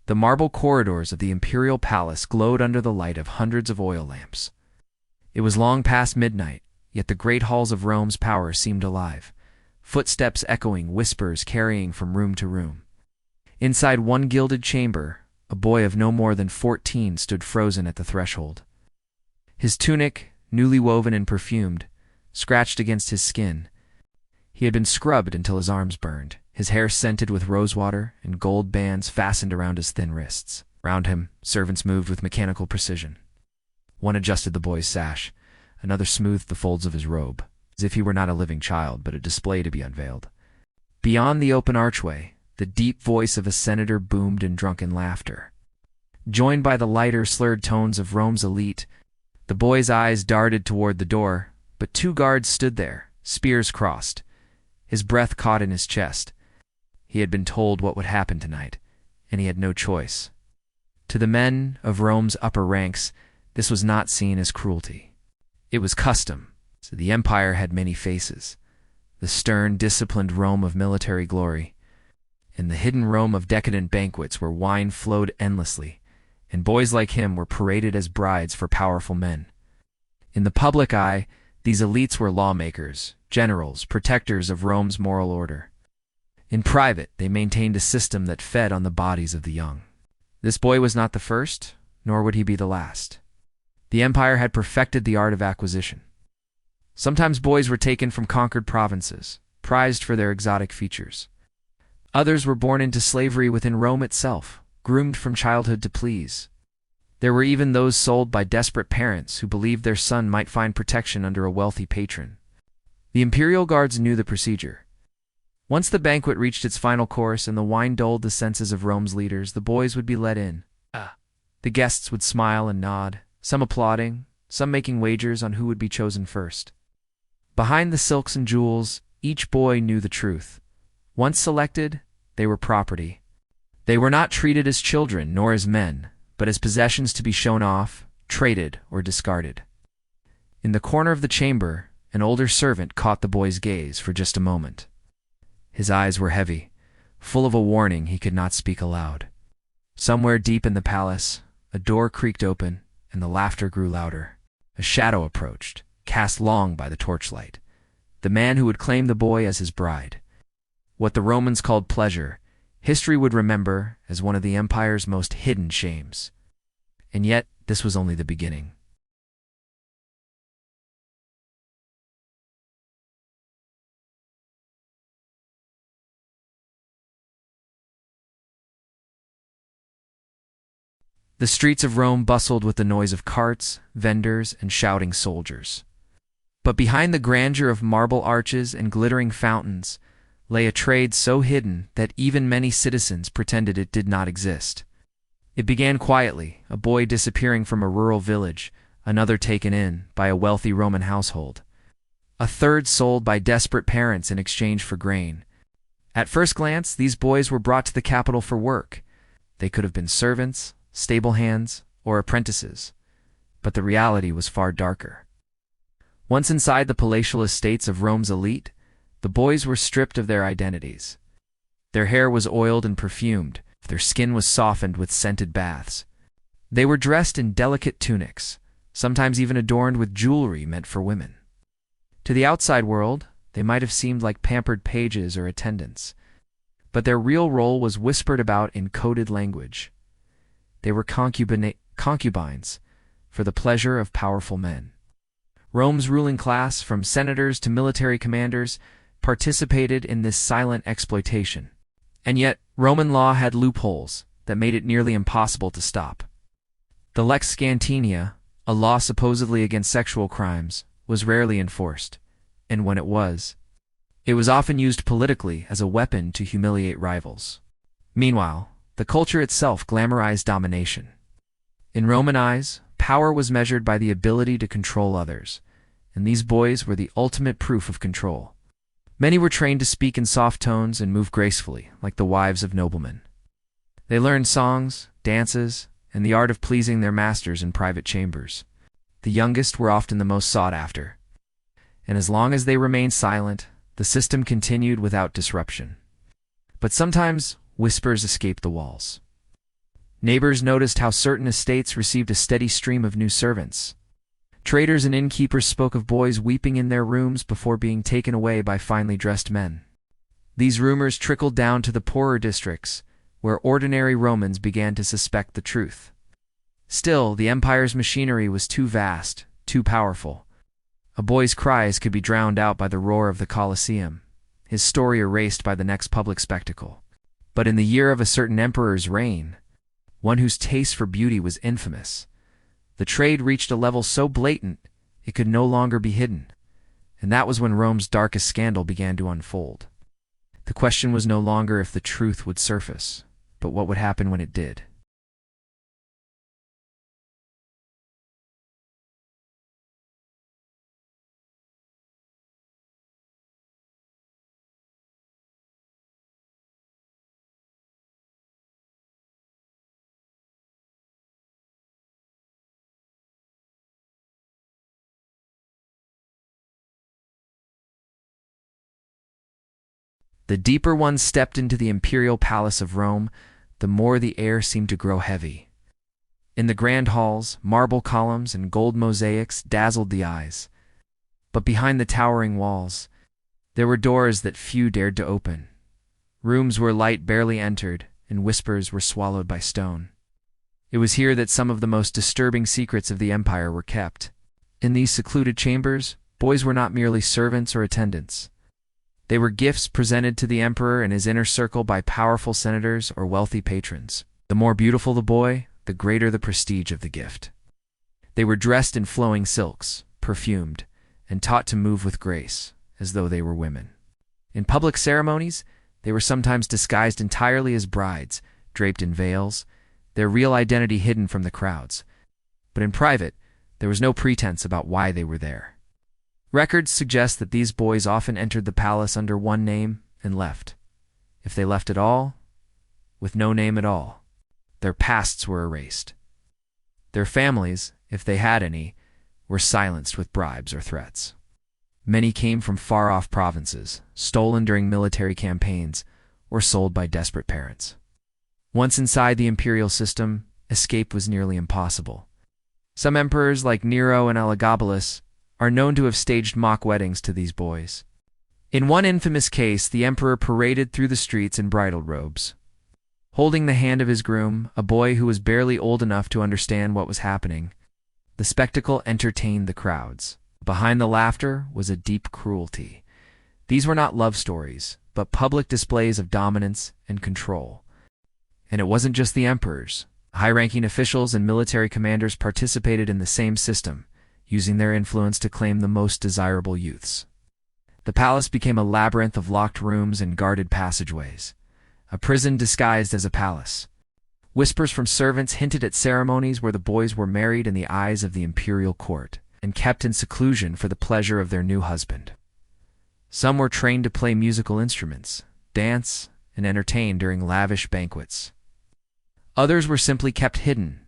The marble corridors of the imperial palace glowed under the light of hundreds of oil lamps. It was long past midnight, yet the great halls of Rome's power seemed alive, footsteps echoing, whispers carrying from room to room. Inside one gilded chamber, a boy of no more than 14 stood frozen at the threshold. His tunic, newly woven and perfumed, scratched against his skin. He had been scrubbed until his arms burned, his hair scented with rosewater, and gold bands fastened around his thin wrists. Around him, servants moved with mechanical precision. One adjusted the boy's sash, another smoothed the folds of his robe, as if he were not a living child, but a display to be unveiled. Beyond the open archway, the deep voice of a senator boomed in drunken laughter. Joined by the lighter, slurred tones of Rome's elite, the boy's eyes darted toward the door, but 2 guards stood there, spears crossed. His breath caught in his chest. He had been told what would happen tonight, and he had no choice. To the men of Rome's upper ranks, this was not seen as cruelty. It was custom. So the empire had many faces. The stern, disciplined Rome of military glory, and the hidden Rome of decadent banquets where wine flowed endlessly, and boys like him were paraded as brides for powerful men. In the public eye, these elites were lawmakers, generals, protectors of Rome's moral order. In private, they maintained a system that fed on the bodies of the young. This boy was not the first, nor would he be the last. The empire had perfected the art of acquisition. Sometimes boys were taken from conquered provinces, prized for their exotic features. Others were born into slavery within Rome itself, groomed from childhood to please. There were even those sold by desperate parents who believed their son might find protection under a wealthy patron. The imperial guards knew the procedure. Once the banquet reached its final course and the wine dulled the senses of Rome's leaders, the boys would be let in. The guests would smile and nod, some applauding, some making wagers on who would be chosen first. Behind the silks and jewels, each boy knew the truth. Once selected, they were property. They were not treated as children nor as men, but as possessions to be shown off, traded, or discarded. In the corner of the chamber, an older servant caught the boy's gaze for just a moment. His eyes were heavy, full of a warning he could not speak aloud. Somewhere deep in the palace, a door creaked open, and the laughter grew louder. A shadow approached, cast long by the torchlight. The man who would claim the boy as his bride. What the Romans called pleasure, history would remember as one of the empire's most hidden shames. And yet, this was only the beginning. The streets of Rome bustled with the noise of carts, vendors, and shouting soldiers. But behind the grandeur of marble arches and glittering fountains lay a trade so hidden that even many citizens pretended it did not exist. It began quietly, a boy disappearing from a rural village, another taken in by a wealthy Roman household, a third sold by desperate parents in exchange for grain. At first glance, these boys were brought to the capital for work. They could have been servants, stable hands, or apprentices, but the reality was far darker. Once inside the palatial estates of Rome's elite, the boys were stripped of their identities. Their hair was oiled and perfumed, their skin was softened with scented baths. They were dressed in delicate tunics, sometimes even adorned with jewelry meant for women. To the outside world, they might have seemed like pampered pages or attendants, but their real role was whispered about in coded language. They were concubines, for the pleasure of powerful men. Rome's ruling class, from senators to military commanders, participated in this silent exploitation. And yet, Roman law had loopholes that made it nearly impossible to stop. The lex scantinia, a law supposedly against sexual crimes, was rarely enforced, and when it was often used politically as a weapon to humiliate rivals. Meanwhile, the culture itself glamorized domination. In Roman eyes, power was measured by the ability to control others, and these boys were the ultimate proof of control. Many were trained to speak in soft tones and move gracefully, like the wives of noblemen. They learned songs, dances, and the art of pleasing their masters in private chambers. The youngest were often the most sought after, and as long as they remained silent, the system continued without disruption. But sometimes whispers escaped the walls. Neighbors noticed how certain estates received a steady stream of new servants. Traders and innkeepers spoke of boys weeping in their rooms before being taken away by finely dressed men. These rumors trickled down to the poorer districts, where ordinary Romans began to suspect the truth. Still, the empire's machinery was too vast, too powerful. A boy's cries could be drowned out by the roar of the Colosseum, his story erased by the next public spectacle. But in the year of a certain emperor's reign, one whose taste for beauty was infamous, the trade reached a level so blatant it could no longer be hidden, and that was when Rome's darkest scandal began to unfold. The question was no longer if the truth would surface, but what would happen when it did. The deeper one stepped into the imperial palace of Rome, the more the air seemed to grow heavy. In the grand halls, marble columns and gold mosaics dazzled the eyes. But behind the towering walls, there were doors that few dared to open. Rooms where light barely entered, and whispers were swallowed by stone. It was here that some of the most disturbing secrets of the empire were kept. In these secluded chambers, boys were not merely servants or attendants. They were gifts presented to the emperor and his inner circle by powerful senators or wealthy patrons. The more beautiful the boy, the greater the prestige of the gift. They were dressed in flowing silks, perfumed, and taught to move with grace, as though they were women. In public ceremonies, they were sometimes disguised entirely as brides, draped in veils, their real identity hidden from the crowds. But in private, there was no pretense about why they were there. Records suggest that these boys often entered the palace under one name and left. If they left at all, with no name at all, their pasts were erased. Their families, if they had any, were silenced with bribes or threats. Many came from far-off provinces, stolen during military campaigns, or sold by desperate parents. Once inside the imperial system, escape was nearly impossible. Some emperors like Nero and Elagabalus are known to have staged mock weddings to these boys. In one infamous case, the emperor paraded through the streets in bridal robes. Holding the hand of his groom, a boy who was barely old enough to understand what was happening, the spectacle entertained the crowds. Behind the laughter was a deep cruelty. These were not love stories, but public displays of dominance and control. And it wasn't just the emperors. High-ranking officials and military commanders participated in the same system, using their influence to claim the most desirable youths. The palace became a labyrinth of locked rooms and guarded passageways, a prison disguised as a palace. Whispers from servants hinted at ceremonies where the boys were married in the eyes of the imperial court and kept in seclusion for the pleasure of their new husband. Some were trained to play musical instruments, dance, and entertain during lavish banquets. Others were simply kept hidden,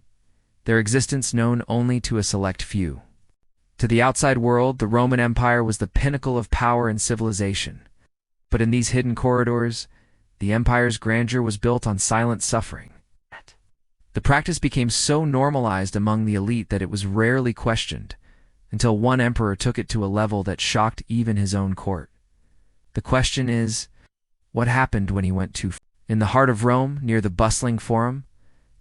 their existence known only to a select few. To the outside world, the Roman Empire was the pinnacle of power and civilization. But in these hidden corridors, the empire's grandeur was built on silent suffering. The practice became so normalized among the elite that it was rarely questioned, until one emperor took it to a level that shocked even his own court. The question is, what happened when he went too far? In the heart of Rome, near the bustling Forum,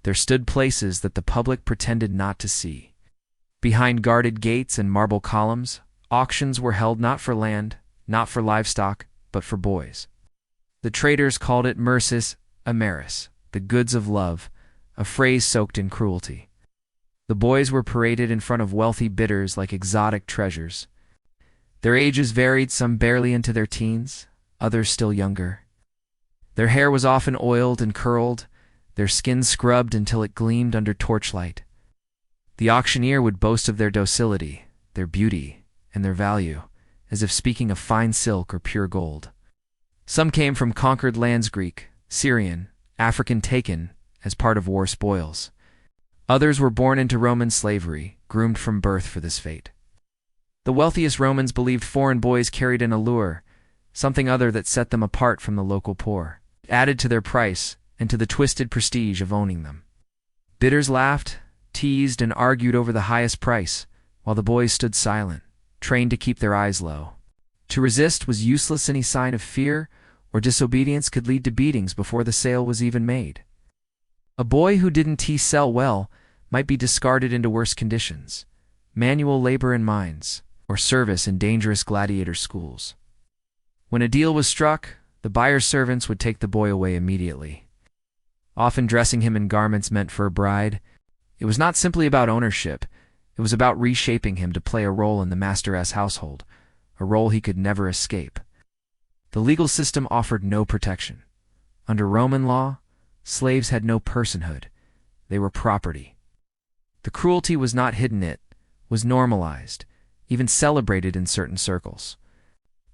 there stood places that the public pretended not to see. Behind guarded gates and marble columns, auctions were held not for land, not for livestock, but for boys. The traders called it mercis amoris, the goods of love, a phrase soaked in cruelty. The boys were paraded in front of wealthy bidders like exotic treasures. Their ages varied, some barely into their teens, others still younger. Their hair was often oiled and curled, their skin scrubbed until it gleamed under torchlight. The auctioneer would boast of their docility, their beauty, and their value, as if speaking of fine silk or pure gold. Some came from conquered lands, Greek, Syrian, African, taken as part of war spoils. Others were born into Roman slavery, groomed from birth for this fate. The wealthiest Romans believed foreign boys carried an allure, something other that set them apart from the local poor, added to their price and to the twisted prestige of owning them. Bidders laughed, teased, and argued over the highest price, while the boys stood silent, trained to keep their eyes low. To resist was useless. Any sign of fear or disobedience could lead to beatings before the sale was even made. A boy who didn't sell well might be discarded into worse conditions, manual labor in mines, or service in dangerous gladiator schools. When a deal was struck, the buyer's servants would take the boy away immediately, often dressing him in garments meant for a bride. It was not simply about ownership, it was about reshaping him to play a role in the master's household, a role he could never escape. The legal system offered no protection. Under Roman law, slaves had no personhood. They were property. The cruelty was not hidden, it was normalized, even celebrated in certain circles.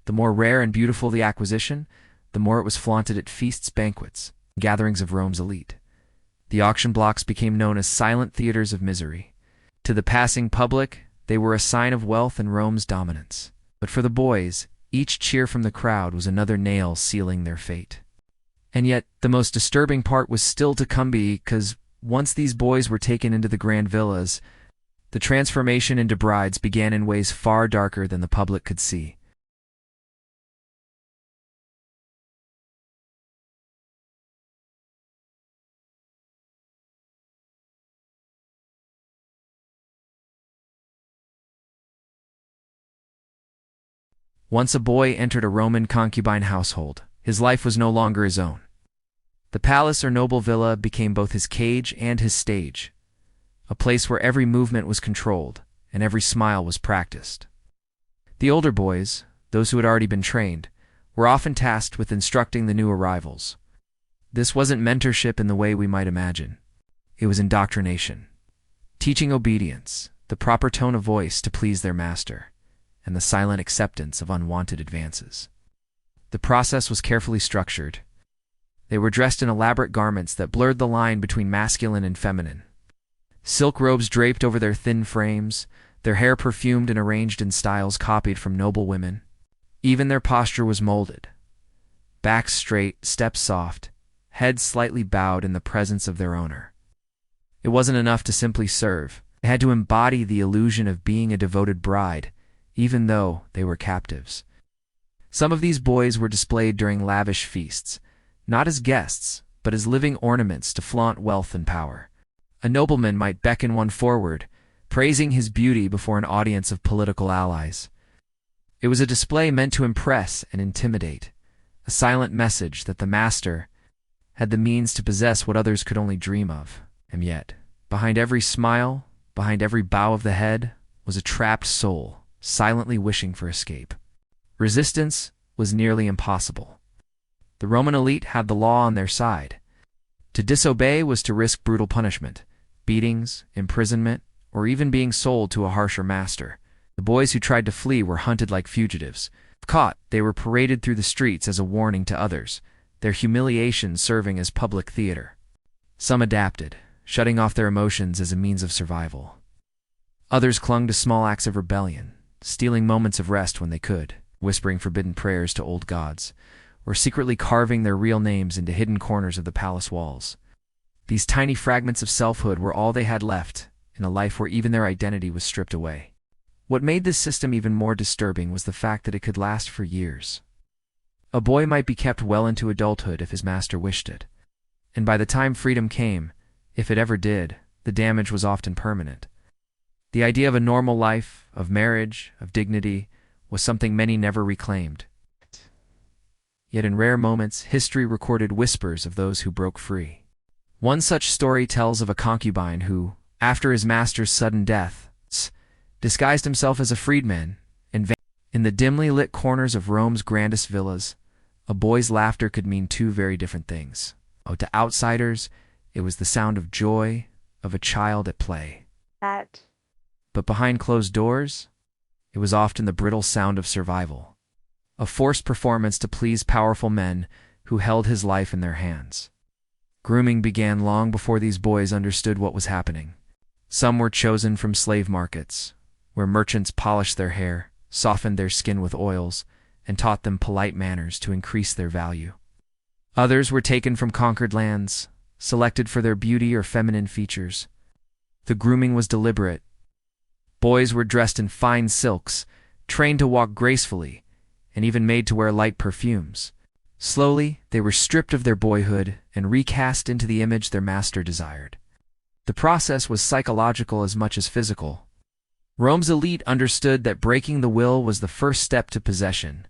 The more rare and beautiful the acquisition, the more it was flaunted at feasts, banquets, gatherings of Rome's elite. The auction blocks became known as silent theaters of misery. To the passing public, they were a sign of wealth and Rome's dominance. But for the boys, each cheer from the crowd was another nail sealing their fate. And yet, the most disturbing part was still to come, because once these boys were taken into the grand villas, the transformation into brides began in ways far darker than the public could see. Once a boy entered a Roman concubine household, his life was no longer his own. The palace or noble villa became both his cage and his stage, a place where every movement was controlled and every smile was practiced. The older boys, those who had already been trained, were often tasked with instructing the new arrivals. This wasn't mentorship in the way we might imagine. It was indoctrination, teaching obedience, the proper tone of voice to please their master, and the silent acceptance of unwanted advances. The process was carefully structured. They were dressed in elaborate garments that blurred the line between masculine and feminine. Silk robes draped over their thin frames, their hair perfumed and arranged in styles copied from noble women. Even their posture was molded. Backs straight, steps soft, heads slightly bowed in the presence of their owner. It wasn't enough to simply serve. They had to embody the illusion of being a devoted bride, even though they were captives. Some of these boys were displayed during lavish feasts, not as guests, but as living ornaments to flaunt wealth and power. A nobleman might beckon one forward, praising his beauty before an audience of political allies. It was a display meant to impress and intimidate, a silent message that the master had the means to possess what others could only dream of. And yet, behind every smile, behind every bow of the head, was a trapped soul, silently wishing for escape. Resistance was nearly impossible. The Roman elite had the law on their side. To disobey was to risk brutal punishment, beatings, imprisonment, or even being sold to a harsher master. The boys who tried to flee were hunted like fugitives. If caught, they were paraded through the streets as a warning to others, their humiliation serving as public theater. Some adapted, shutting off their emotions as a means of survival. Others clung to small acts of rebellion, stealing moments of rest when they could, whispering forbidden prayers to old gods, or secretly carving their real names into hidden corners of the palace walls. These tiny fragments of selfhood were all they had left in a life where even their identity was stripped away. What made this system even more disturbing was the fact that it could last for years. A boy might be kept well into adulthood if his master wished it, and by the time freedom came, if it ever did, the damage was often permanent. The idea of a normal life, of marriage, of dignity, was something many never reclaimed. Yet in rare moments, history recorded whispers of those who broke free. One such story tells of a concubine who, after his master's sudden death, disguised himself as a freedman and in the dimly lit corners of Rome's grandest villas. A boy's laughter could mean two very different things. To outsiders, it was the sound of joy, of a child at play. But behind closed doors, it was often the brittle sound of survival, a forced performance to please powerful men who held his life in their hands. Grooming began long before these boys understood what was happening. Some were chosen from slave markets, where merchants polished their hair, softened their skin with oils, and taught them polite manners to increase their value. Others were taken from conquered lands, selected for their beauty or feminine features. The grooming was deliberate. Boys were dressed in fine silks, trained to walk gracefully, and even made to wear light perfumes. Slowly, they were stripped of their boyhood and recast into the image their master desired. The process was psychological as much as physical. Rome's elite understood that breaking the will was the first step to possession.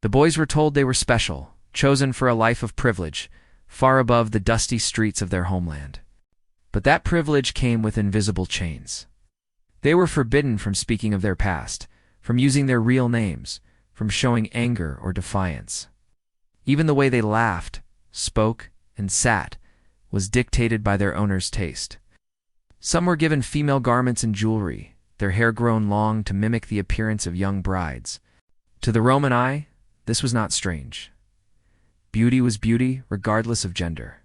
The boys were told they were special, chosen for a life of privilege, far above the dusty streets of their homeland. But that privilege came with invisible chains. They were forbidden from speaking of their past, from using their real names, from showing anger or defiance. Even the way they laughed, spoke, and sat was dictated by their owner's taste. Some were given female garments and jewelry, their hair grown long to mimic the appearance of young brides. To the Roman eye, this was not strange. Beauty was beauty, regardless of gender.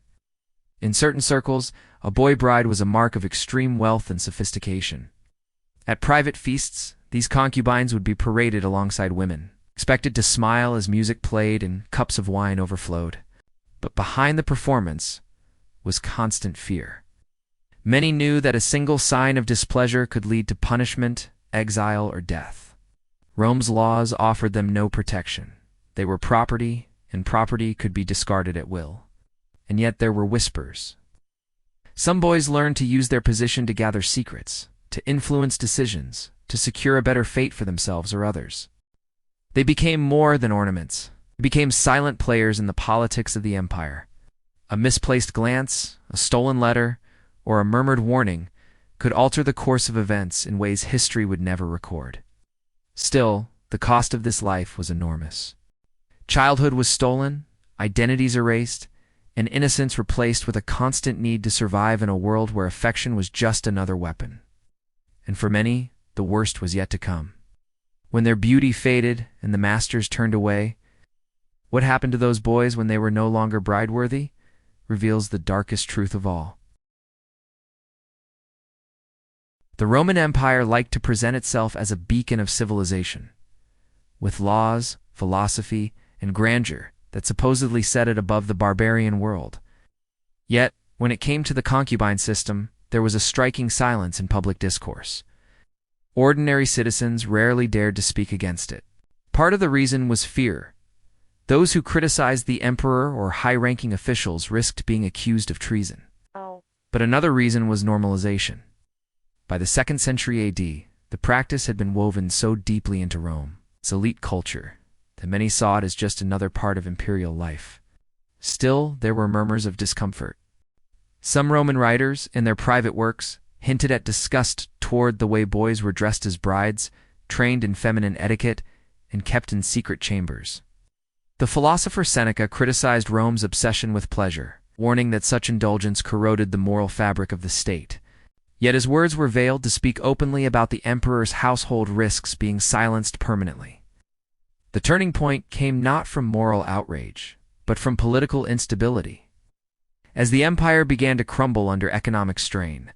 In certain circles, a boy bride was a mark of extreme wealth and sophistication. At private feasts, these concubines would be paraded alongside women, expected to smile as music played and cups of wine overflowed. But behind the performance was constant fear. Many knew that a single sign of displeasure could lead to punishment, exile, or death. Rome's laws offered them no protection. They were property, and property could be discarded at will. And yet there were whispers. Some boys learned to use their position to gather secrets, to influence decisions, to secure a better fate for themselves or others. They became more than ornaments. They became silent players in the politics of the empire. A misplaced glance, a stolen letter, or a murmured warning could alter the course of events in ways history would never record. Still, the cost of this life was enormous. Childhood was stolen, identities erased, and innocence replaced with a constant need to survive in a world where affection was just another weapon. And for many, the worst was yet to come. When their beauty faded and the masters turned away, what happened to those boys when they were no longer bride-worthy reveals the darkest truth of all. The Roman Empire liked to present itself as a beacon of civilization, with laws, philosophy, and grandeur that supposedly set it above the barbarian world. Yet, when it came to the concubine system, there was a striking silence in public discourse. Ordinary citizens rarely dared to speak against it. Part of the reason was fear. Those who criticized the emperor or high-ranking officials risked being accused of treason. But another reason was normalization. By the 2nd century AD, the practice had been woven so deeply into Rome, its elite culture, that many saw it as just another part of imperial life. Still, there were murmurs of discomfort. Some Roman writers, in their private works, hinted at disgust toward the way boys were dressed as brides, trained in feminine etiquette, and kept in secret chambers. The philosopher Seneca criticized Rome's obsession with pleasure, warning that such indulgence corroded the moral fabric of the state. Yet his words were veiled to speak openly about the emperor's household risks being silenced permanently. The turning point came not from moral outrage, but from political instability. As the empire began to crumble under economic strain,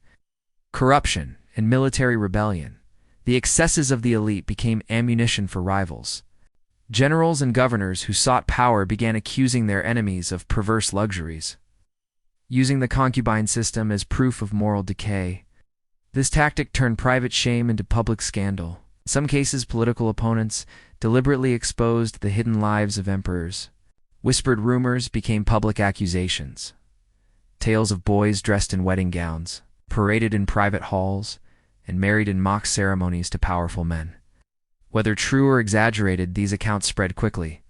corruption, and military rebellion, the excesses of the elite became ammunition for rivals. Generals and governors who sought power began accusing their enemies of perverse luxuries, using the concubine system as proof of moral decay. This tactic turned private shame into public scandal. In some cases, political opponents deliberately exposed the hidden lives of emperors. Whispered rumors became public accusations. Tales of boys dressed in wedding gowns, paraded in private halls, and married in mock ceremonies to powerful men. Whether true or exaggerated, these accounts spread quickly.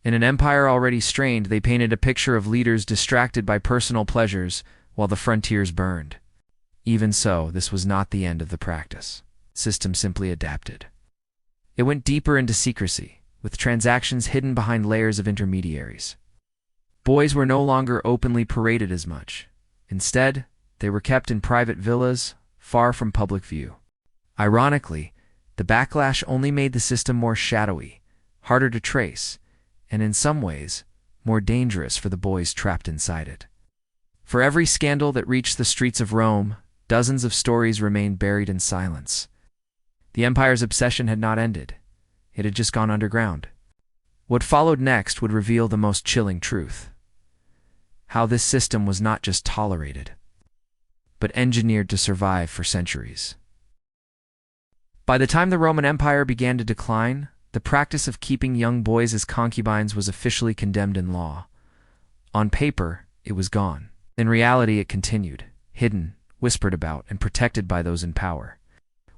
In an empire already strained, they painted a picture of leaders distracted by personal pleasures while the frontiers burned. Even so, this was not the end of the practice. The system simply adapted. It went deeper into secrecy, with transactions hidden behind layers of intermediaries. Boys were no longer openly paraded as much. Instead, they were kept in private villas, far from public view. Ironically, the backlash only made the system more shadowy, harder to trace, and in some ways, more dangerous for the boys trapped inside it. For every scandal that reached the streets of Rome, dozens of stories remained buried in silence. The empire's obsession had not ended. It had just gone underground. What followed next would reveal the most chilling truth. how this system was not just tolerated, but engineered to survive for centuries. By the time the Roman Empire began to decline, the practice of keeping young boys as concubines was officially condemned in law. On paper, it was gone. In reality, it continued, hidden, whispered about, and protected by those in power.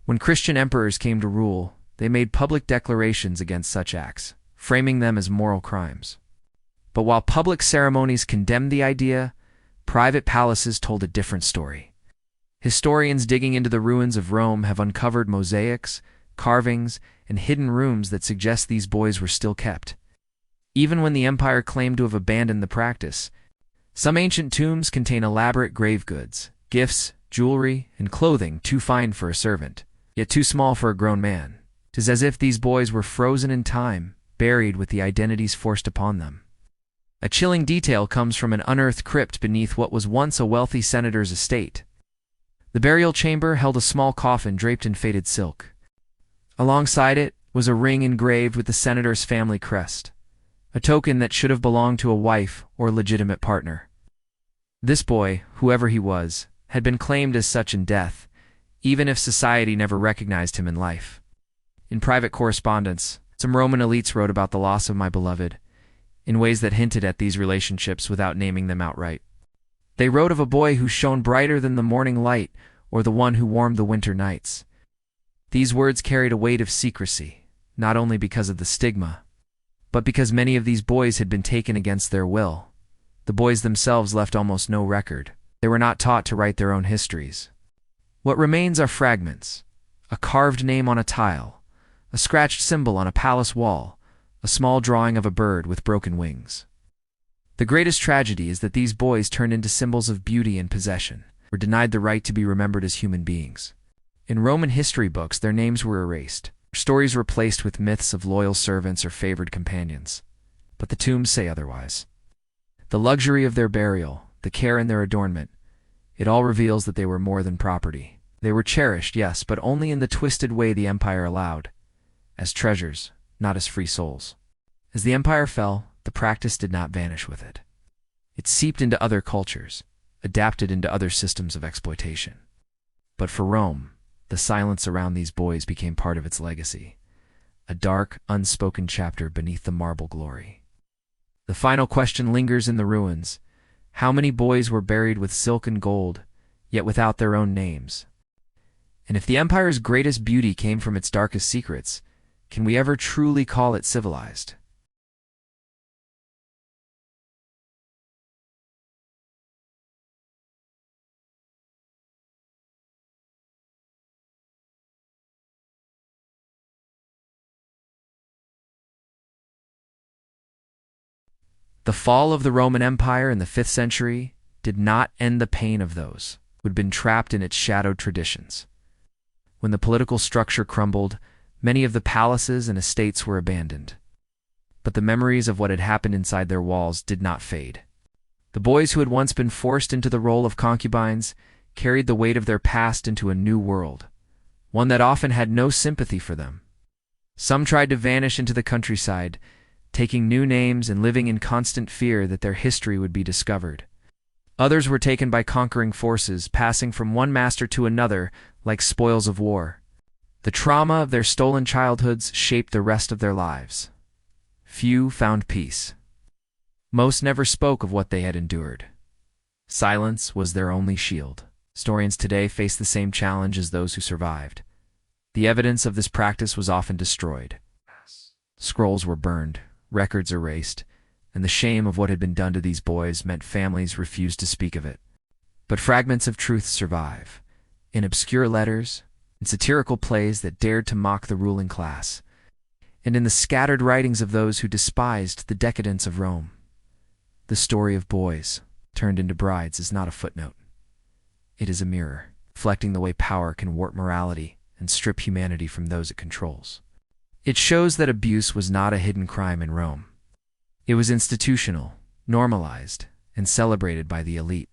When Christian emperors came to rule, they made public declarations against such acts, framing them as moral crimes. But while public ceremonies condemned the idea, private palaces told a different story. Historians digging into the ruins of Rome have uncovered mosaics, carvings, and hidden rooms that suggest these boys were still kept. Even when the empire claimed to have abandoned the practice, some ancient tombs contain elaborate grave goods, gifts, jewelry, and clothing too fine for a servant, yet too small for a grown man. 'Tis as if these boys were frozen in time, buried with the identities forced upon them. A chilling detail comes from an unearthed crypt beneath what was once a wealthy senator's estate. The burial chamber held a small coffin draped in faded silk. Alongside it was a ring engraved with the senator's family crest, a token that should have belonged to a wife or legitimate partner. This boy, whoever he was, had been claimed as such in death, even if society never recognized him in life. In private correspondence, some Roman elites wrote about the loss of my beloved, in ways that hinted at these relationships without naming them outright. They wrote of a boy who shone brighter than the morning light or the one who warmed the winter nights. These words carried a weight of secrecy, not only because of the stigma, but because many of these boys had been taken against their will. The boys themselves left almost no record. They were not taught to write their own histories. What remains are fragments: a carved name on a tile, a scratched symbol on a palace wall, a small drawing of a bird with broken wings. The greatest tragedy is that these boys turned into symbols of beauty and possession, were denied the right to be remembered as human beings. In Roman history books, their names were erased, their stories replaced with myths of loyal servants or favored companions. But the tombs say otherwise. The luxury of their burial, the care in their adornment, it all reveals that they were more than property. They were cherished, yes, but only in the twisted way the empire allowed, as treasures, not as free souls. As the empire fell, the practice did not vanish with it. It seeped into other cultures, adapted into other systems of exploitation. But for Rome, the silence around these boys became part of its legacy, a dark, unspoken chapter beneath the marble glory. The final question lingers in the ruins: how many boys were buried with silk and gold, yet without their own names? And if the empire's greatest beauty came from its darkest secrets, can we ever truly call it civilized? The fall of the Roman Empire in the 5th century did not end the pain of those who had been trapped in its shadowed traditions. When the political structure crumbled, many of the palaces and estates were abandoned. But the memories of what had happened inside their walls did not fade. The boys who had once been forced into the role of concubines carried the weight of their past into a new world, one that often had no sympathy for them. Some tried to vanish into the countryside, taking new names and living in constant fear that their history would be discovered. Others were taken by conquering forces, passing from one master to another like spoils of war. The trauma of their stolen childhoods shaped the rest of their lives. Few found peace. Most never spoke of what they had endured. Silence was their only shield. Historians today face the same challenge as those who survived. The evidence of this practice was often destroyed. Scrolls were burned, records erased, and the shame of what had been done to these boys meant families refused to speak of it. But fragments of truth survive, in obscure letters, in satirical plays that dared to mock the ruling class, and in the scattered writings of those who despised the decadence of Rome. The story of boys turned into brides is not a footnote. It is a mirror, reflecting the way power can warp morality and strip humanity from those it controls. It shows that abuse was not a hidden crime in Rome. It was institutional, normalized, and celebrated by the elite.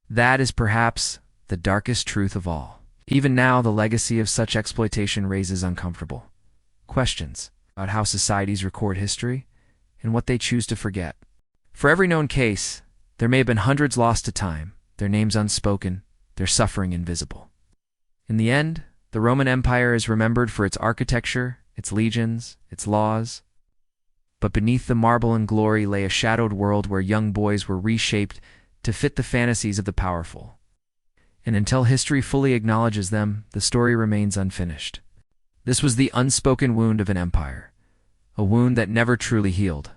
That is perhaps the darkest truth of all. Even now, the legacy of such exploitation raises uncomfortable questions about how societies record history and what they choose to forget. For every known case, There may have been hundreds lost to time, their names unspoken, their suffering invisible. In the end, the Roman Empire is remembered for its architecture, its legions, its laws. But beneath the marble and glory lay a shadowed world where young boys were reshaped to fit the fantasies of the powerful. And until history fully acknowledges them, the story remains unfinished. This was the unspoken wound of an empire, a wound that never truly healed.